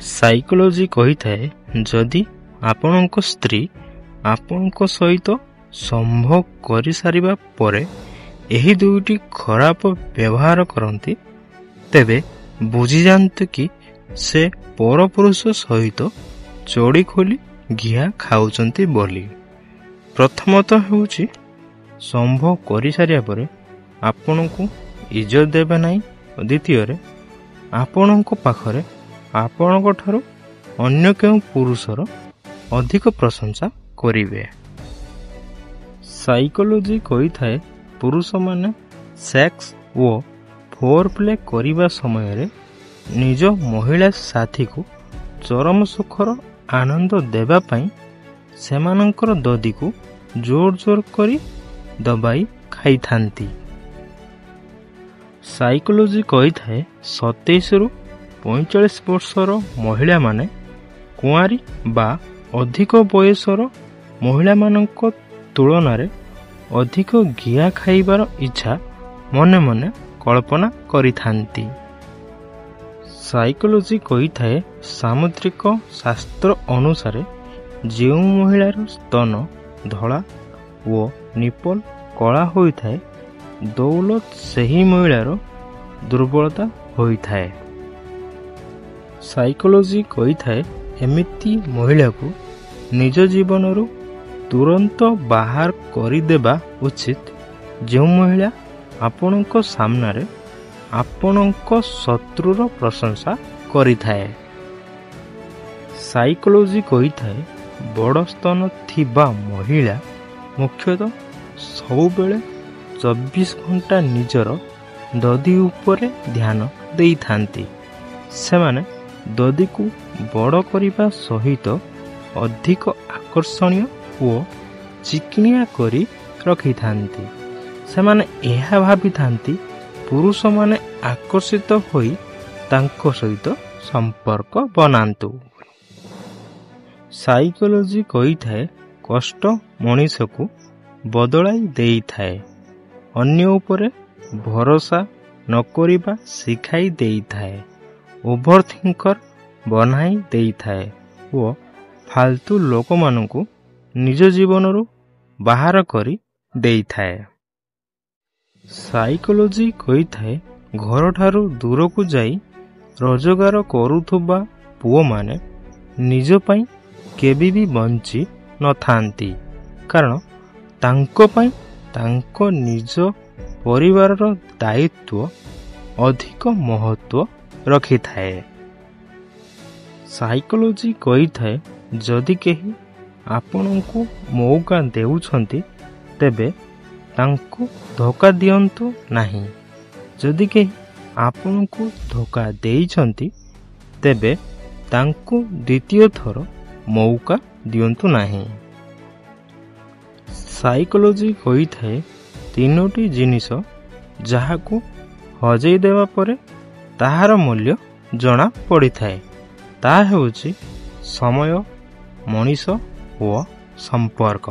Psychology କହିଥାଏ ଯଦି ଆପଣଙ୍କ ସ୍ତ୍ରୀ ଆପଣଙ୍କ ସହିତ ସମ୍ଭୋଗ କରିସାରିବା ପରେ ଏହି ଦୁଇଟି ଖରାପ ବ୍ୟବହାର କରନ୍ତି ତେବେ ବୁଝିଯାଆନ୍ତୁ କି ସେ ପରପୁରୁଷ ସହିତ ଚୋଡ଼ି ଖୋଲି ଘିଆ ଖାଉଛନ୍ତି ବୋଲି। ପ୍ରଥମତଃ ହେଉଛି ସମ୍ଭୋଗ କରିସାରିବା ପରେ ଆପଣଙ୍କୁ ଇଜ୍ଜତ ଦେବେ ନାହିଁ। ଦ୍ୱିତୀୟରେ ଆପଣଙ୍କ ପାଖରେ ଆପଣଙ୍କ ଠାରୁ ଅନ୍ୟ କେଉଁ ପୁରୁଷର ଅଧିକ ପ୍ରଶଂସା କରିବେ। ସାଇକୋଲୋଜି କହିଥାଏ ପୁରୁଷମାନେ ସେକ୍ସ ଓ ଫୋର୍ ପ୍ଲେ କରିବା ସମୟରେ ନିଜ ମହିଳା ସାଥୀକୁ ଚରମ ସୁଖର ଆନନ୍ଦ ଦେବା ପାଇଁ ସେମାନଙ୍କର ଦଦିକୁ ଜୋର ଜୋର କରି ଦବାଇ ଖାଇଥାନ୍ତି। ସାଇକୋଲୋଜି କହିଥାଏ 27ରୁ 45 ବର୍ଷର ମହିଳାମାନେ କୁଆଁରୀ ବା ଅଧିକ ବୟସର ମହିଳାମାନଙ୍କ ତୁଳନାରେ ଅଧିକ ଘିଆ ଖାଇବାର ଇଚ୍ଛା ମନେ ମନେ କଳ୍ପନା କରିଥାନ୍ତି। ସାଇକୋଲୋଜି କହିଥାଏ ସାମୁଦ୍ରିକ ଶାସ୍ତ୍ର ଅନୁସାରେ ଯେଉଁ ମହିଳାର ସ୍ତନ ଧଳା ଓ ନିପଲ କଳା ହୋଇଥାଏ ଦୌଲତ ସେହି ମହିଳାର ଦୁର୍ବଳତା ହୋଇଥାଏ। ସାଇକୋଲୋଜି କହିଥାଏ ଏମିତି ମହିଳାକୁ ନିଜ ଜୀବନରୁ ତୁରନ୍ତ ବାହାର କରିଦେବା ଉଚିତ ଯେଉଁ ମହିଳା ଆପଣଙ୍କ ସାମ୍ନାରେ ଆପଣଙ୍କ ଶତ୍ରୁର ପ୍ରଶଂସା କରିଥାଏ। ସାଇକୋଲୋଜି କହିଥାଏ ବଡ଼ ସ୍ତନ ଥିବା ମହିଳା ମୁଖ୍ୟତଃ ସବୁବେଳେ 24 ଘଣ୍ଟା ନିଜର ଦଦି ଉପରେ ଧ୍ୟାନ ଦେଇଥାନ୍ତି। ସେମାନେ ଦଦିକୁ ବଡ଼ କରିବା ସହିତ ଅଧିକ ଆକର୍ଷଣୀୟ ଓ ଚିକ୍ଣିଆ କରି ରଖିଥାନ୍ତି। ସେମାନେ ଏହା ଭାବିଥାନ୍ତି ପୁରୁଷମାନେ ଆକର୍ଷିତ ହୋଇ ତାଙ୍କ ସହିତ ସମ୍ପର୍କ ବନାନ୍ତୁ। ସାଇକୋଲୋଜି କହିଥାଏ କଷ୍ଟ ମଣିଷକୁ ବଦଳାଇ ଦେଇଥାଏ, ଅନ୍ୟ ଉପରେ ଭରସା ନ କରିବା ଶିଖାଇ ଦେଇଥାଏ, ଓଭର ଥିଙ୍କର ବନାଇ ଦେଇଥାଏ ଓ ଫାଲତୁ ଲୋକମାନଙ୍କୁ ନିଜ ଜୀବନରୁ ବାହାର କରି ଦେଇଥାଏ। ସାଇକୋଲୋଜି କହିଥାଏ ଘରଠାରୁ ଦୂରକୁ ଯାଇ ରୋଜଗାର କରୁଥିବା ପୁଅମାନେ ନିଜ ପାଇଁ କେବେ ବି ବଞ୍ଚି ନଥାନ୍ତି, କାରଣ ତାଙ୍କ ପାଇଁ ତାଙ୍କ ନିଜ ପରିବାରର ଦାୟିତ୍ୱ ଅଧିକ ମହତ୍ତ୍ୱ ରଖିଥାଏ। ସାଇକୋଲୋଜି କହିଥାଏ ଯଦି କେହି ଆପଣଙ୍କୁ ମଉକା ଦେଉଛନ୍ତି ତେବେ ତାଙ୍କୁ ଧୋକା ଦିଅନ୍ତୁ ନାହିଁ। ଯଦି କେହି ଆପଣଙ୍କୁ ଧୋକା ଦେଇଛନ୍ତି ତେବେ ତାଙ୍କୁ ଦ୍ୱିତୀୟ ଥର ମଉକା ଦିଅନ୍ତୁ ନାହିଁ। ସାଇକୋଲୋଜି କହିଥାଏ 3ଟି ଜିନିଷ ଯାହାକୁ ହଜେଇ ଦେବା ପରେ ତାହାର ମୂଲ୍ୟ ଜଣା ପଡ଼ିଥାଏ। ତାହା ହେଉଛି ସମୟ, ମଣିଷ ଓ ସମ୍ପର୍କ।